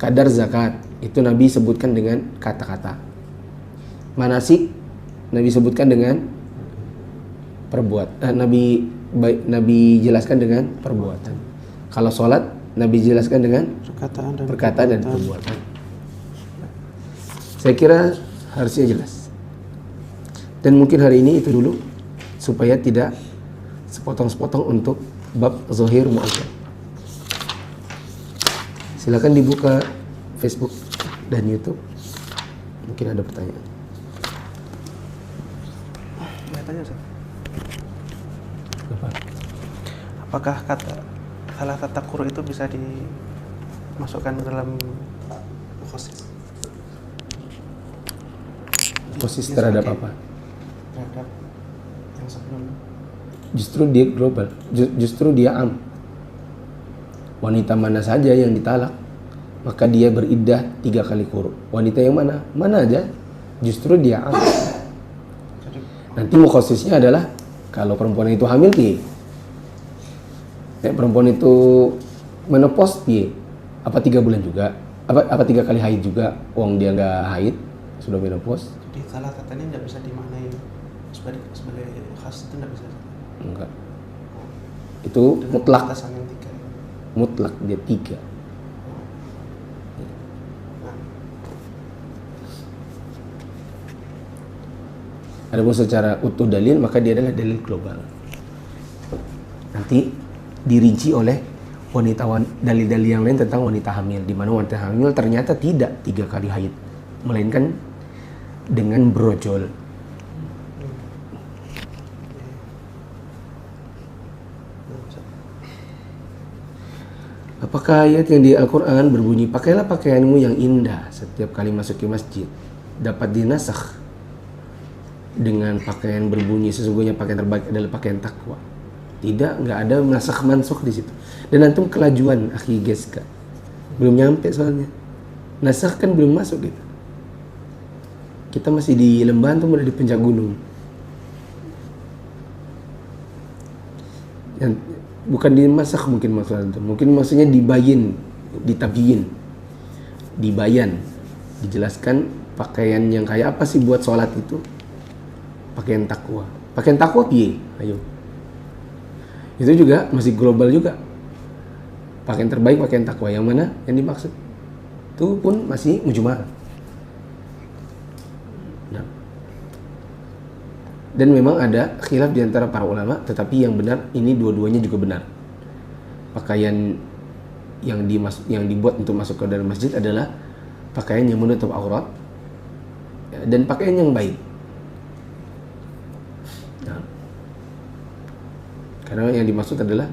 kadar zakat, itu Nabi sebutkan dengan kata-kata. Manasik, Nabi sebutkan dengan Nabi jelaskan dengan perbuatan. Kalau sholat, Nabi jelaskan dengan perkataan dan perbuatan. Saya kira harusnya jelas. Dan mungkin hari ini itu dulu, supaya tidak sepotong-sepotong untuk bab zahir mu'azzam. Silakan dibuka Facebook dan YouTube. Mungkin ada pertanyaan.
Tanya, apakah salah tata quru itu bisa dimasukkan dalam mukhasis?
Mukhasis terhadap apa?
Terhadap yang sebelumnya.
Justru dia global, justru dia am. Wanita mana saja yang ditalak, maka dia beriddah 3 kali quru. Wanita yang mana? Mana aja, justru dia am. Nanti mukhasisnya adalah kalau perempuan itu hamil piye? Perempuan itu menopause piye? Apa 3 bulan juga? Apa 3 kali haid juga? Wong dia nggak haid, sudah menopause.
Jadi salah tata ini tidak bisa dimaknai sebagai khas, itu tidak bisa.
Enggak. Itu
dengan
mutlak.
batasan yang 3.
Mutlak dia 3. Adapun secara utuh dalil, maka dia adalah dalil global. Nanti dirinci oleh dalil-dalil yang lain tentang wanita hamil, di mana wanita hamil ternyata tidak 3 kali haid, melainkan dengan brojol. Apakah ayat yang di Al-Quran berbunyi pakailah pakaianmu yang indah setiap kali masuk ke masjid dapat dinasakh dengan pakaian berbunyi sesungguhnya pakaian terbaik adalah pakaian takwa? Tidak, nggak ada nasakh mansukh di situ. Dan antum kelajuan akhi Geska, belum nyampe soalnya. Nasakh kan belum masuk gitu. Kita masih di lembah, antum udah di puncak gunung. Yang bukan dimasak mungkin maksudnya itu. Mungkin maksudnya dibayin, ditabyin, dibayan, dijelaskan pakaian yang kayak apa sih buat sholat itu? Pakaian takwa. Pakaian takwa piye? Ayo. Itu juga masih global juga. Pakaian terbaik pakaian takwa yang mana yang dimaksud? Itu pun masih mujmal. Nah. Dan memang ada khilaf di antara para ulama, tetapi yang benar ini dua-duanya juga benar. Pakaian yang dibuat untuk masuk ke dalam masjid adalah pakaian yang menutup aurat dan pakaian yang baik. Nah, karena yang dimaksud adalah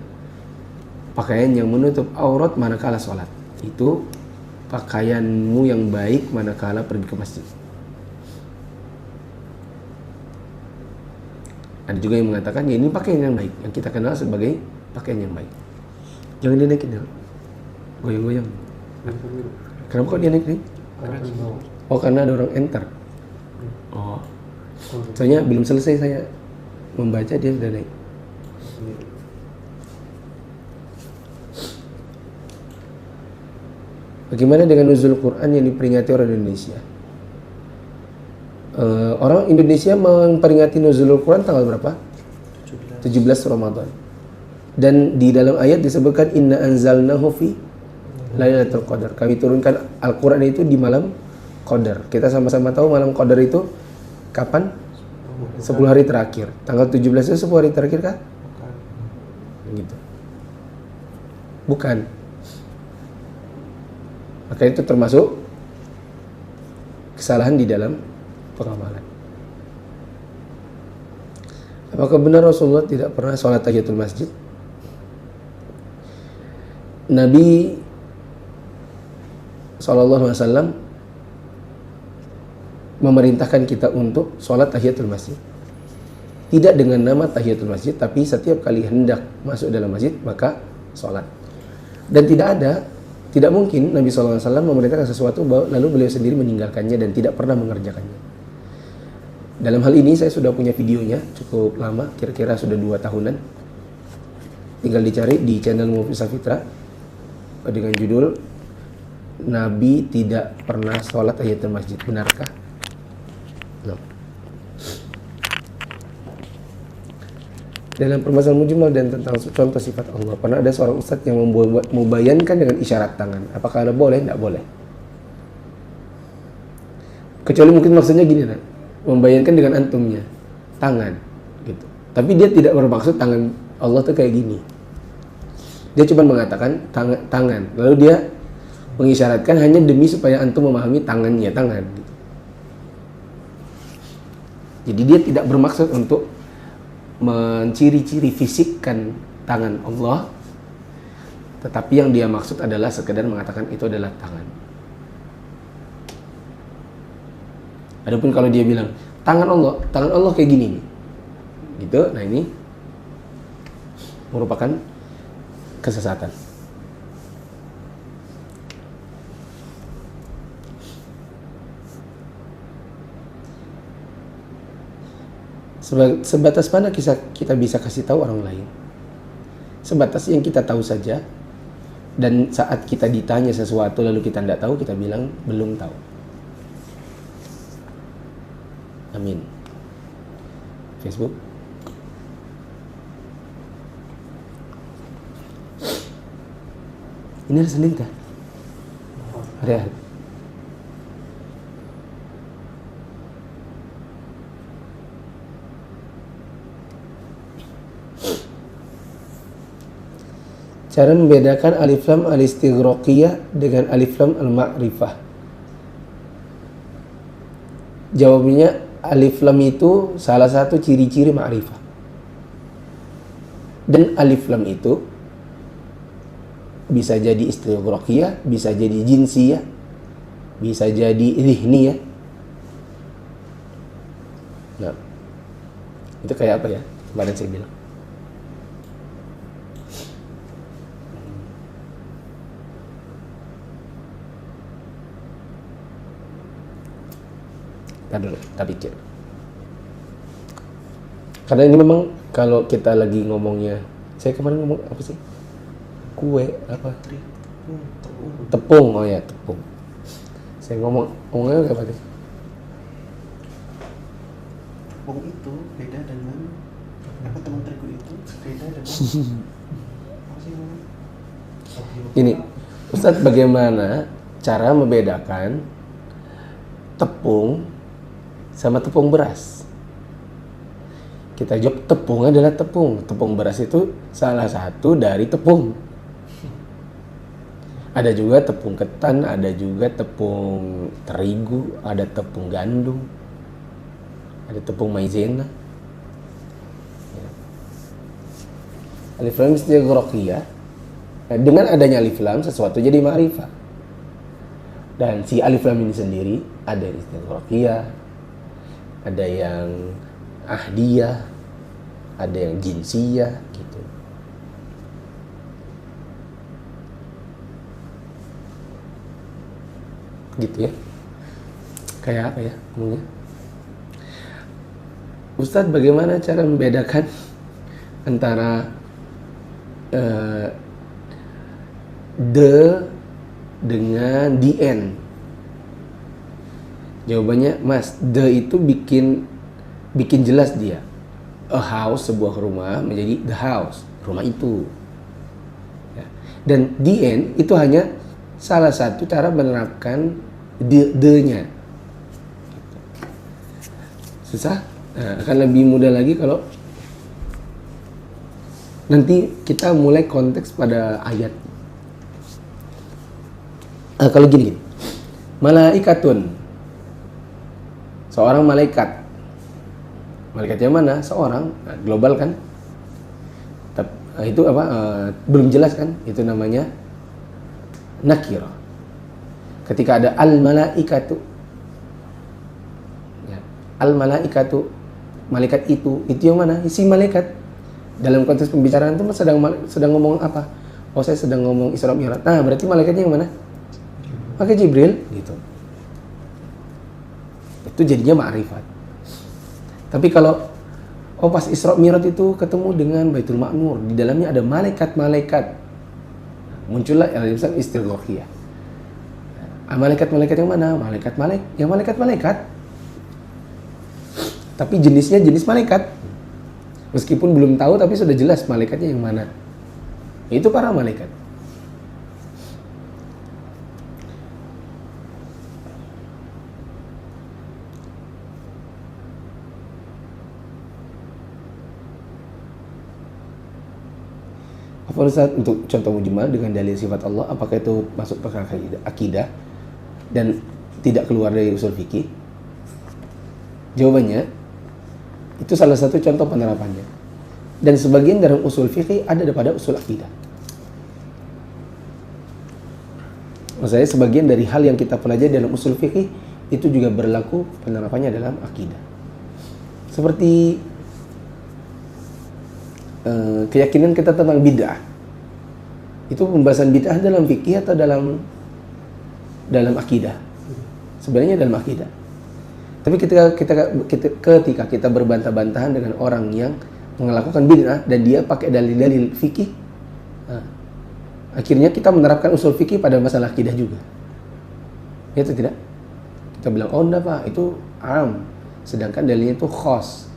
pakaian yang menutup aurat manakala sholat. Itu pakaianmu yang baik manakala pergi ke masjid. Ada juga yang mengatakan ya ini pakaian yang baik, yang kita kenal sebagai pakaian yang baik. Jangan dinaikin ya, goyang-goyang. Kenapa kok dia naik nih? Oh karena ada orang enter. Oh, soalnya belum selesai saya membaca dia sudah naik. Bagaimana dengan nuzul Quran yang diperingati orang Indonesia? Orang Indonesia memperingati nuzulul Quran tanggal berapa? 17 Ramadan. Dan di dalam ayat disebutkan inna anzalnahu fi Lailatul Qadar. Kami turunkan Al-Quran itu di malam Qadar. Kita sama-sama tahu malam Qadar itu kapan? 10 hari terakhir. Tanggal 17 itu 10 hari terakhir kah? Gitu. Bukan. Maka itu termasuk kesalahan di dalam pengamalan. Apakah benar Rasulullah tidak pernah sholat tahiyatul masjid? Nabi SAW memerintahkan kita untuk sholat tahiyatul masjid. Tidak dengan nama tahiyatul masjid, tapi setiap kali hendak masuk dalam masjid maka sholat. Dan tidak mungkin Nabi SAW memerintahkan sesuatu lalu beliau sendiri meninggalkannya dan tidak pernah mengerjakannya. Dalam hal ini saya sudah punya videonya cukup lama, kira-kira sudah 2 tahunan. Tinggal dicari di channel Mufisa Fitra dengan judul Nabi tidak pernah sholat tahiyatul masjid, benarkah? No. Dalam permasalahan mujmal dan tentang contoh sifat Allah, pernah ada seorang ustadz yang membayankan dengan isyarat tangan. Apakah ada boleh? Tidak boleh. Kecuali mungkin maksudnya gini, nah, membayankan dengan antumnya tangan, gitu. Tapi dia tidak bermaksud tangan Allah tuh kayak gini. Dia cuma mengatakan tangan. Lalu dia mengisyaratkan hanya demi supaya antum memahami tangannya, tangan. Gitu. Jadi dia tidak bermaksud untuk menciri-ciri fisikkan tangan Allah, tetapi yang dia maksud adalah sekedar mengatakan itu adalah tangan. Adapun kalau dia bilang tangan Allah kayak gini nih, gitu, nah ini merupakan kesesatan. Sebatas mana kita bisa kasih tahu orang lain? Sebatas yang kita tahu saja. Dan saat kita ditanya sesuatu lalu kita tidak tahu, kita bilang belum tahu. Amin. Facebook. Ini hari Senin kah? Hari Ahad. Cara membedakan alif lam al-istighraqiyah dengan alif lam al-ma'rifah. Jawabnya alif lam itu salah satu ciri-ciri ma'rifah. Dan alif lam itu bisa jadi istighroqiyah, bisa jadi jinsiyah, bisa jadi zihniyah. Nah, itu kayak apa ya? Kemarin saya bilang. Ntar dulu, kita pikir. Karena ini memang kalau kita lagi ngomongnya, saya kemarin ngomong apa sih? Kue apa? Tepung, oh ya tepung. Saya ngomongnya apa sih?
Tepung itu beda dengan apa, tepung terigu itu beda dengan apa sih namanya?
Ini, Ustadz, bagaimana cara membedakan tepung sama tepung beras? Kita jawab tepung adalah tepung. Tepung beras itu salah satu dari tepung. Ada juga tepung ketan, ada juga tepung terigu, ada tepung gandum, ada tepung maizena. Ya. Alif lam istighroqiyah. Nah, dengan adanya alif lam sesuatu jadi ma'rifah. Dan si alif lam ini sendiri ada yang istighroqiyah, ada yang ahdiyah, ada yang jinsiyah gitu. Gitu ya. Kayak apa ya ngomongnya? Ustadz, bagaimana cara membedakan antara the dengan the end? Jawabannya, Mas, the itu bikin jelas dia. A house, sebuah rumah, menjadi the house, rumah itu. Ya. Dan the end itu hanya salah satu cara menerapkan the-nya. Susah? Nah, akan lebih mudah lagi kalau nanti kita mulai konteks pada ayat. Kalau gini, malaikatun, seorang malaikat. Malaikatnya mana? Seorang, nah, global kan? Itu apa? Belum jelas kan? Itu namanya nakirah. Ketika ada al-malaikatu, ya, al-malaikatu, malaikat itu yang mana? Isi malaikat. Dalam konteks pembicaraan itu sedang ngomong apa? Oh, saya sedang ngomong Isra Mi'raj. Nah, berarti malaikatnya yang mana? Maka Jibril, gitu. Itu jadinya ma'rifat. Tapi kalau pas Isra Mi'raj itu ketemu dengan Baitul Ma'mur, di dalamnya ada malaikat-malaikat, muncullah istighroqiyah. Malaikat-malaikat yang mana? Malaikat-malaikat. Tapi jenisnya jenis malaikat. Meskipun belum tahu, tapi sudah jelas malaikatnya yang mana. Itu para malaikat. Apa Ustaz, untuk contoh mujmal dengan dalil sifat Allah, apakah itu masuk perkara akidah dan tidak keluar dari usul fikih? Jawabannya, itu salah satu contoh penerapannya. Dan sebagian dalam usul fikih ada pada usul akidah. Maksudnya sebagian dari hal yang kita pelajari dalam usul fikih itu juga berlaku penerapannya dalam akidah. Seperti keyakinan kita tentang bid'ah. Itu pembahasan bid'ah dalam fikih atau dalam akidah? Sebenarnya dalam akidah. Tapi ketika kita berbantah-bantahan dengan orang yang melakukan bid'ah dan dia pakai dalil-dalil fikih, akhirnya kita menerapkan usul fikih pada masalah akidah juga. Itu tidak? Kita bilang, oh enggak Pak, itu am. Sedangkan dalilnya itu khos.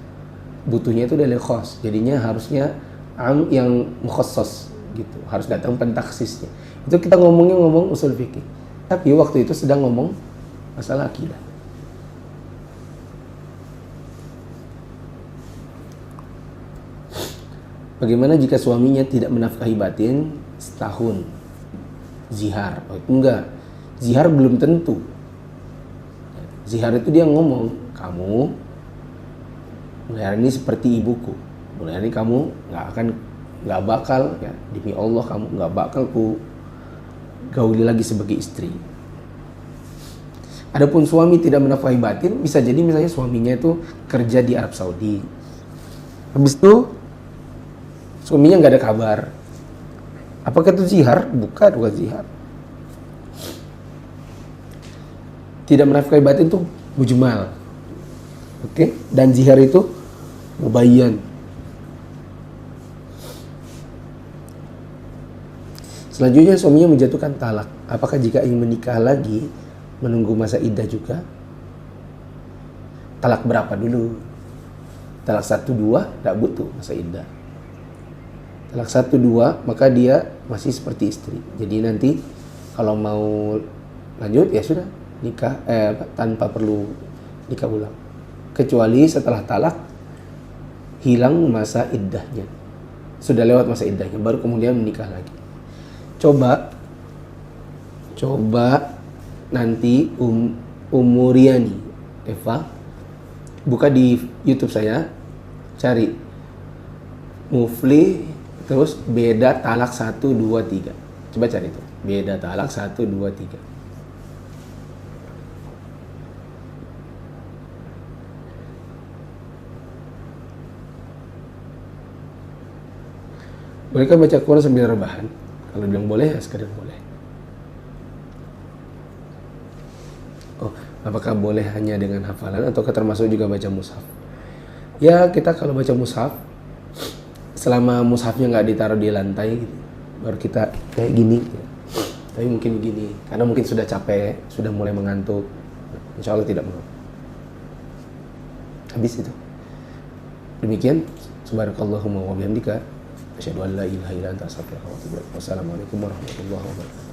Butuhnya itu dalil khos. Jadinya harusnya am yang mukhassas gitu. Harus datang pentaksisnya. Itu kita ngomong usul fikih. Tapi waktu itu sedang ngomong masalah akidah. Bagaimana jika suaminya tidak menafkahi batin setahun? Zihar. Oh, enggak. Zihar belum tentu. Zihar itu dia ngomong, kamu mulai hari ini seperti ibuku. Mulai hari ini kamu nggak bakal, ya demi Allah kamu nggak bakal ku gauli lagi sebagai istri. Adapun suami tidak menafkahi batin, bisa jadi misalnya suaminya itu kerja di Arab Saudi. Habis itu suaminya nggak ada kabar. Apakah itu zihar? Bukan zihar. Tidak menafkahi batin itu mujmal. Oke? Dan zihar itu mubayyan. Selanjutnya suaminya menjatuhkan talak. Apakah jika ingin menikah lagi menunggu masa iddah juga? Talak berapa dulu? Talak 1, 2 tidak butuh masa iddah. Talak 1, 2 maka dia masih seperti istri. Jadi nanti kalau mau lanjut ya sudah nikah tanpa perlu nikah ulang. Kecuali setelah talak hilang masa iddahnya. Sudah lewat masa iddahnya baru kemudian menikah lagi. Coba nanti Umuriani Eva buka di YouTube saya, cari Mufli terus beda talak 1, 2, 3. Coba cari itu. Beda talak 1, 2, 3. Bolehkah baca Quran sambil rebahan? Kalau bilang boleh, ya sekadar boleh. Oh, apakah boleh hanya dengan hafalan atau termasuk juga baca mushaf? Ya, kita kalau baca mushaf, selama mushafnya nggak ditaruh di lantai, gitu, baru kita kayak gini. Gitu. Tapi mungkin begini, karena mungkin sudah capek, sudah mulai mengantuk. Insya Allah tidak mengapa. Habis itu. Demikian. Subhanakallahumma wa bihamdika. Asyhadu an la ilaha illa anta astaghfiruka wa atubu ilaik. Wassalamualaikum warahmatullahi wabarakatuh.